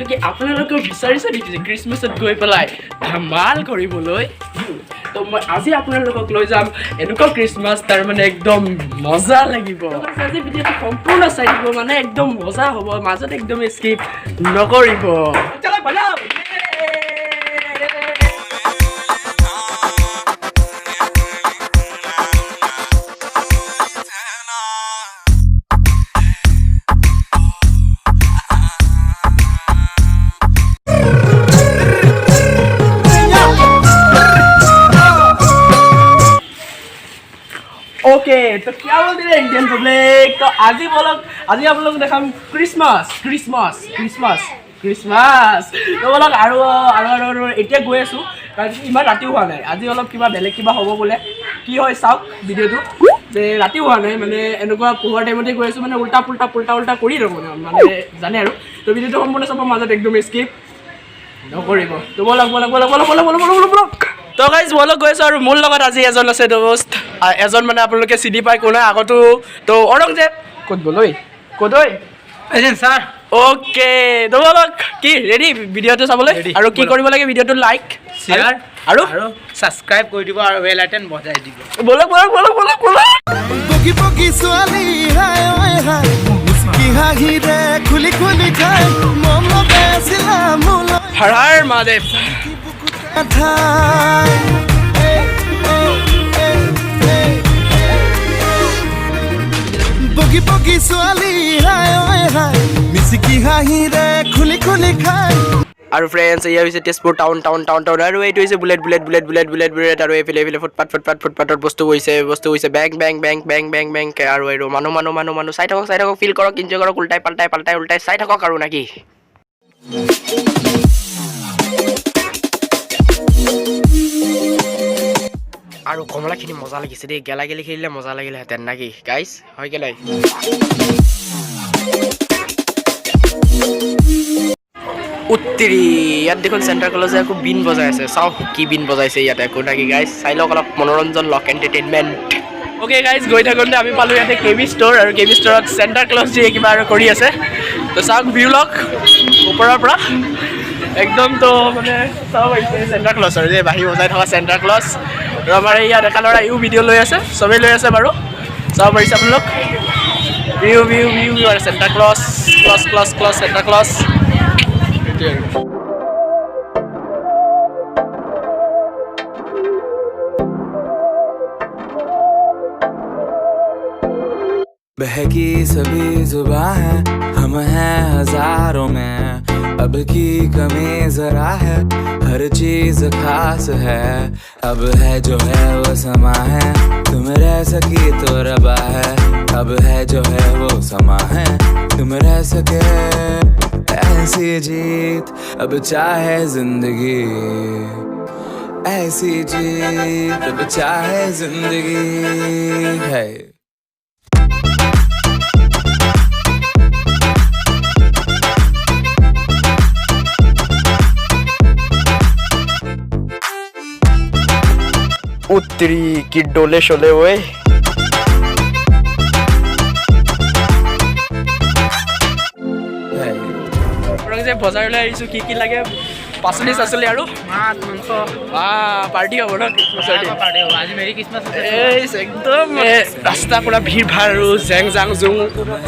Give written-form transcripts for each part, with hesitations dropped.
তো কি আপোনালোকেও বিচাৰিছে নেকি যে ক্ৰিছমাছত গৈ পেলাই ধমাল কৰিবলৈ তো মই আজি আপোনালোকক লৈ যাম এনেকুৱা ক্ৰিছমাছ তাৰ মানে একদম মজা লাগিব আজি ভিডিঅ'টো সম্পূৰ্ণ চাই দিব মানে একদম মজা হ'ব মাজত একদম স্কিপ নকৰিব চলো বনাও ओके तो क्या बोलते हैं इंडियन पब्लिक तो आज ही बोलो आज ही आप लोग देखा क्रिसमस क्रिसमस क्रिसमस क्रिसमस तो बोलो এতিয়া গৈ আছো কাৰণ ইমান ৰাতি হোৱা নাই আজি অলপ কিবা বেলেগ কিবা হ'ব বোলে কি হয় চাওক ভিডিঅ'টো যে ৰাতি হোৱা নাই মানে এনেকুৱা পোহৰ টাইমতে গৈ আছো মানে উল্টা পুল্টা কৰি ৰম মানে জানে আৰু তো ভিডিঅ'টো সম্পূৰ্ণ চাব মাজত একদম স্কিপ নকৰিব তো বলক তো গাইজ বলক গৈছো আৰু মোৰ লগত আজি এজন আছে দোস্ত এজন মানে আপোনালোকে চিনি পাই কোনে আগতো তো অৰংজেব ক'ত গ'ল ক'ত এজেন ছাৰ ওকে তো বলক কি ৰেডি ভিডিঅ'টো চাবলৈ আৰু কি কৰিব লাগে ভিডিঅ'টো লাইক শ্বেয়াৰ আৰু সাবস্ক্ৰাইব কৰি দিব আৰু বেল আইকন বজাই দিব বলক বগি ছোৱালী হায় হায় হায় মুস্কি হাঁহি ৰে খুলি খাই মম বেছিলা মোল হৰ হৰ মহাদেৱ বগি ছোৱালী হায় হায় মিচিকি হাঁহি ৰে খুলি খাই আৰু ফ্ৰেণ্ডছ এয়া হৈছে তেজপুৰ টাউন আৰু এইটো হৈছে বুলেট আৰু এইফালে ফুটপাথৰ বস্তু হৈছে বেংক আৰু এই মানুহ চাই থাকক ফিল কৰক এনজয় কৰক উল্টাই পাল্টাই চাই থাকক আৰু নাকি আৰু কমলাখিনি মজা লাগিছে দেই গেলি খেলিলে মজা লাগিলেহেঁতেন নাকি গাইজ হয় গেলাই উত্তৰি ইয়াত দেখোন চেণ্টাৰ কলেজে আকৌ বিন বজাই আছে চাওক কি বিন বজাইছে ইয়াতে আকৌ নাকি গাইজ চাই লওক অলপ মনোৰঞ্জন লওক এণ্টাৰটেইনমেণ্ট অ'কে গাইজ গৈ থাকোঁতে আমি পালোঁ ইয়াতে কেবি ষ্ট'ৰ আৰু কেবি ষ্ট'ৰত চেণ্টাৰ ক্লজ দিয়ে কিবা আৰু কৰি আছে তো চাওক ভিউ লওক ওপৰৰ পৰা একদম তো মানে চাব পাৰিছে চেণ্টাৰ ক্লজ আৰু যে বাঢ়ি বজাই থকা চেণ্টাৰ ক্লজ আৰু আমাৰ ইয়াত ডেকা ল'ৰা ইও ভিডিঅ' লৈ আছে চবেই লৈ আছে বাৰু চাব পাৰিছে আপোনালোক ভিউ আৰু চেণ্টাৰ ক্লজ চেণ্টাৰ ক্লজ बहकी सभी जुबां है हम हैं हजारों में अब की कमी जरा है हर चीज खास है अब है जो है वो समा है तुम रह सकी तो रबा है अब है जो है वो समा है तुम रह सके ऐसी जीत अब चाहे जिंदगी ऐसी जीत अब चाहे जिंदगी है উত্তৰি কি ডলে চলে ঐ যে বজাৰলৈ আহিছোঁ কি লাগে পাচলি চাচলি আৰু মাছ মাংস পাৰ্টি হ'ব ন আজি মেৰি ক্ৰিছমাছ একদম ৰাস্তা পুৰা ভিৰ ভাৰ আৰু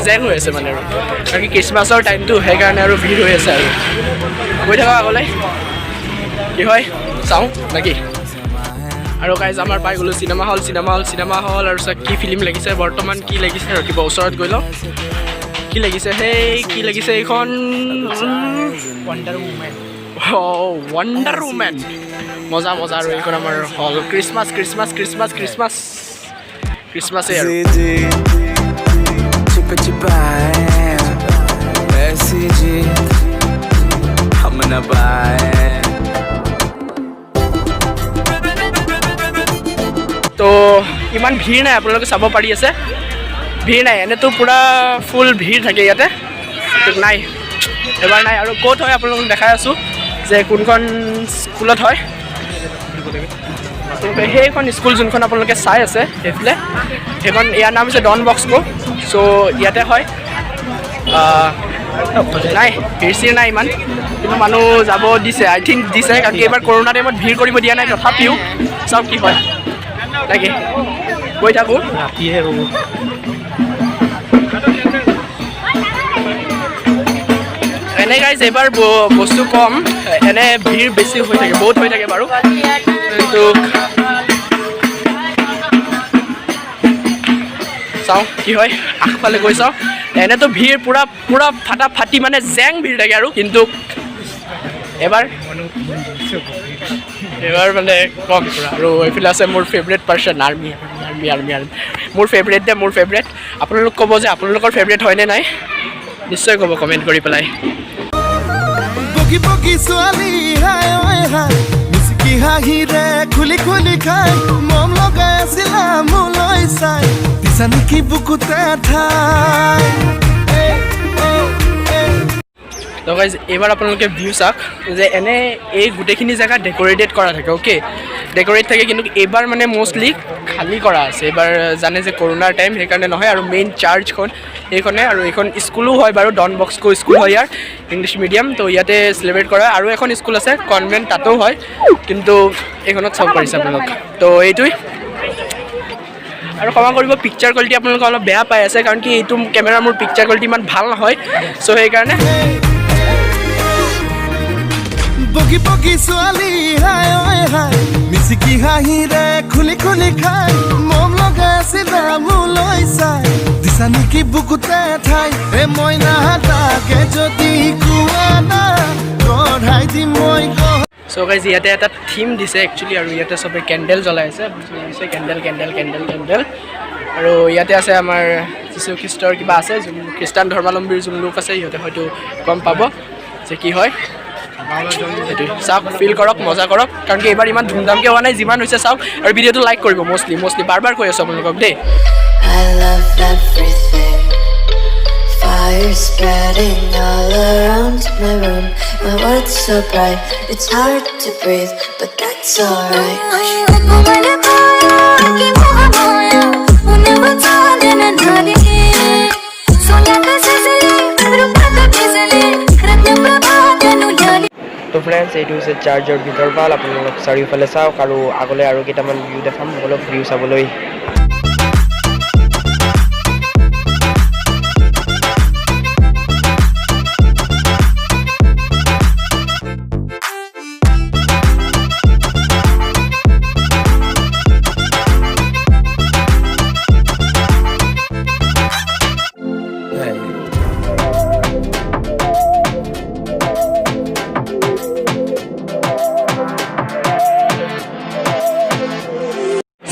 জেং হৈ আছে মানে আৰু বাকী ক্ৰিছমাছৰ টাইমটো সেইকাৰণে আৰু ভিৰ হৈ আছে আৰু গৈ থাকক আগলৈ কি হয় চাওঁ নাকি আৰু গাইজ আমাৰ পাই গ'লোঁ চিনেমা হল আৰু কি ফিল্ম লাগিছে বৰ্তমান কি লাগিছে আৰু কিবা ওচৰত গৈ লওঁ কি লাগিছে এইখন ৱাণ্ডাৰ উমেন মজা আৰু এইখন আমাৰ হল ক্ৰিছমাছেই আৰু তো ইমান ভিৰ নাই আপোনালোকে চাব পাৰি আছে ভিৰ নাই এনেতো পূৰা ফুল ভিৰ থাকে ইয়াতে নাই এবাৰ নাই আৰু ক'ত হয় আপোনালোকক দেখাই আছোঁ যে কোনখন স্কুলত হয় সেইখন স্কুল যোনখন আপোনালোকে চাই আছে সেইফালে সেইখন ইয়াৰ নাম হৈছে ডন বস্কো চ' ইয়াতে হয় নাই ভিৰ নাই ইমান, কিন্তু মানুহ যাব দিছে, আই থিংক দিছে, কাৰণ কি এইবাৰ কৰোণা টাইমত ভিৰ কৰিব দিয়া নাই, তথাপিও চাওক কি হয়। তাকে গৈ থাকোঁ। ৰাতিহে হ'ব। এনে গাইজ এইবাৰ বস্তু কম, এনে ভিৰ বেছি হৈ থাকে, বহুত হৈ থাকে বাৰু। কিন্তু চাওঁ কি হয়, আগফালে গৈ চাওঁ। এনেতো ভিৰ পুৰা ফাটি মানে জেং ভিৰ থাকে আৰু, কিন্তু এবাৰ মানে কম পুৰা। আৰু এইফালে আছে মোৰ ফেভৰেট পাৰ্চন, আৰ্মি। মোৰ ফেভৰেট। আপোনালোক ক'ব যে আপোনালোকৰ ফেভৰেট হয়নে নাই, নিশ্চয় ক'ব কমেণ্ট কৰি পেলাই। বগী ছোৱালী হাই ঐ হাই, মিচিকি হাঁহিৰে খুলি খাই, মম লগাই আছিলা মোলৈ চাই, দিছা নেকি বুকুতে ঠাই। তো গাইজ এইবাৰ আপোনালোকে ভিউ চাওক যে এনে এই গোটেইখিনি জেগা ডেক'ৰেটেড কৰা থাকে, অ'কে ডেক'ৰেট থাকে, কিন্তু এইবাৰ মানে মষ্টলি খালী কৰা আছে। এইবাৰ জানে যে কৰোণাৰ টাইম, সেইকাৰণে নহয়। আৰু মেইন চাৰ্চখন এইখনে, আৰু এইখন স্কুলো হয় বাৰু, ডন বস্কো স্কুল হয় ইয়াৰ, ইংলিছ মিডিয়াম। তো ইয়াতে চেলিব্ৰেট কৰা হয়। আৰু এখন স্কুল আছে কনভেণ্ট, তাতো হয়, কিন্তু এইখনত চাব পাৰিছে আপোনালোক। তো এইটোৱেই। আৰু ক্ষমা কৰিব পিকচাৰ কোৱালিটি আপোনালোকে অলপ বেয়া পাই আছে, কাৰণ কি এইটো কেমেৰাৰ মোৰ পিকচাৰ কোৱালিটি ইমান ভাল নহয়, চ' সেইকাৰণে। বগী ছোৱালী হাই ঐ হাই, মিচিকি হাঁহিৰে খুলি খাই, মম লগাই আছিলা মোলৈ চাই, দিছা নেকি বুকুতে ঠাই। মই নাহাতাকে যদি কোৱা না, কঢ়াই দিম মই। চ' গাইজ ইয়াতে এটা থিম দিছে একচুৱেলি, আৰু ইয়াতে চবে কেণ্ডেল জ্বলাই আছে, কেণ্ডেল। আৰু ইয়াতে আছে আমাৰ যীশু খ্ৰীষ্টৰ কিবা আছে, যোন খ্ৰীষ্টান ধৰ্মাৱলম্বীৰ যোন লোক আছে সিহঁতে হয়তো গম পাব যে কি হয়। সেইটোৱে চাওক, ফিল কৰক, মজা কৰক, কাৰণ কি এইবাৰ ইমান ধুমধামকৈ হোৱা নাই, যিমান হৈছে চাওক। আৰু ভিডিঅ'টো লাইক কৰিব মষ্টলি বাৰ কৈ আছোঁ আপোনালোকক দেই। Fire spreading all around my room. My world's so bright, it's hard to breathe, but that's alright. তো ফ্ৰেণ্ডছ, এইটো হৈছে চাৰ্জৰ ভিতৰ ভাল। আপোনালোক চাৰিওফালে চাওক, আৰু আগলৈ আৰু কেইটামান ভিউ দেখাম, অলপ ভিউ চাবলৈ।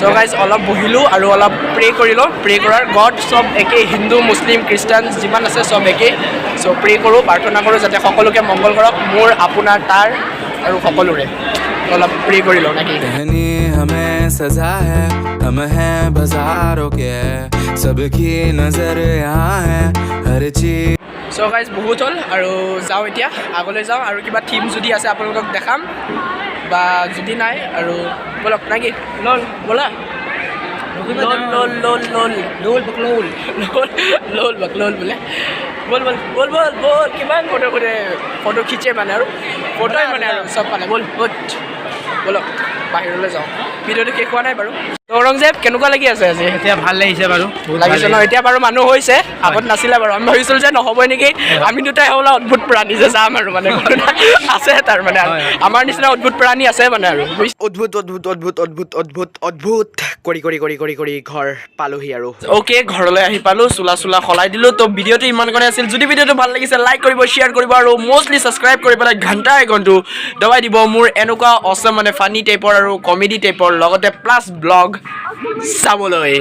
চ' গাইজ অলপ বহিলোঁ আৰু অলপ প্ৰে কৰিলোঁ। প্ৰে কৰাৰ গড চব একেই, হিন্দু মুছলিম খ্ৰীষ্টান যিমান আছে চব একেই। চ' প্ৰে কৰোঁ, প্ৰাৰ্থনা কৰোঁ যাতে সকলোকে মংগল কৰক, মোৰ আপোনাৰ তাৰ আৰু সকলোৰে। অলপ প্ৰে কৰি লওঁ নেকি। पहनी हमें सजा है, हम हैं बाजारों के, सबकी नजर यहाँ है हर चीज। চ' গাইজ বহুত হ'ল, আৰু যাওঁ এতিয়া, আগলৈ যাওঁ। আৰু কিবা থিম যদি আছে আপোনালোকক দেখাম, বা যদি নাই আৰু ব'লক নাকি লোল ব'লা। লোল বোলে, বল কিমান ফটো খিচে মানে, আৰু ফটোই মানে আৰু চব পালে। ব'লক বাহিৰলৈ যাওঁ। ভিডিঅ'টো শেষ হোৱা নাই বাৰু। ঔৰংজেব কেনেকুৱা লাগি আছে আজি? এতিয়া ভাল লাগিছে বাৰু, লাগিছে ন? এতিয়া বাৰু মানুহ হৈছে, আগত নাছিলে বাৰু। আমি ভাবিছিলোঁ যে নহ'বই নেকি, আমি দুটাই হ'বলৈ অদ্ভুত প্ৰাণী যে যাম আৰু মানে আছে তাৰ মানে, আমাৰ নিচিনা অদ্ভুত প্ৰাণী আছে মানে, আৰু অদ্ভুত কৰি ঘৰ পালোহি আৰু। অ'কে, ঘৰলৈ আহি পালোঁ, চোলা সলাই দিলোঁ। তো ভিডিঅ'টো ইমান কাৰণে আছিল। যদি ভিডিঅ'টো ভাল লাগিছে লাইক কৰিব, শ্বেয়াৰ কৰিব, আৰু মষ্টলি ছাবস্ক্ৰাইব কৰি পেলাই ঘণ্টা আইকনটো দবাই দিব। মোৰ এনেকুৱা অসম মানে ফানী টাইপৰ আৰু কমেডি টাইপৰ লগতে প্লাছ ব্লগ চাবলৈ।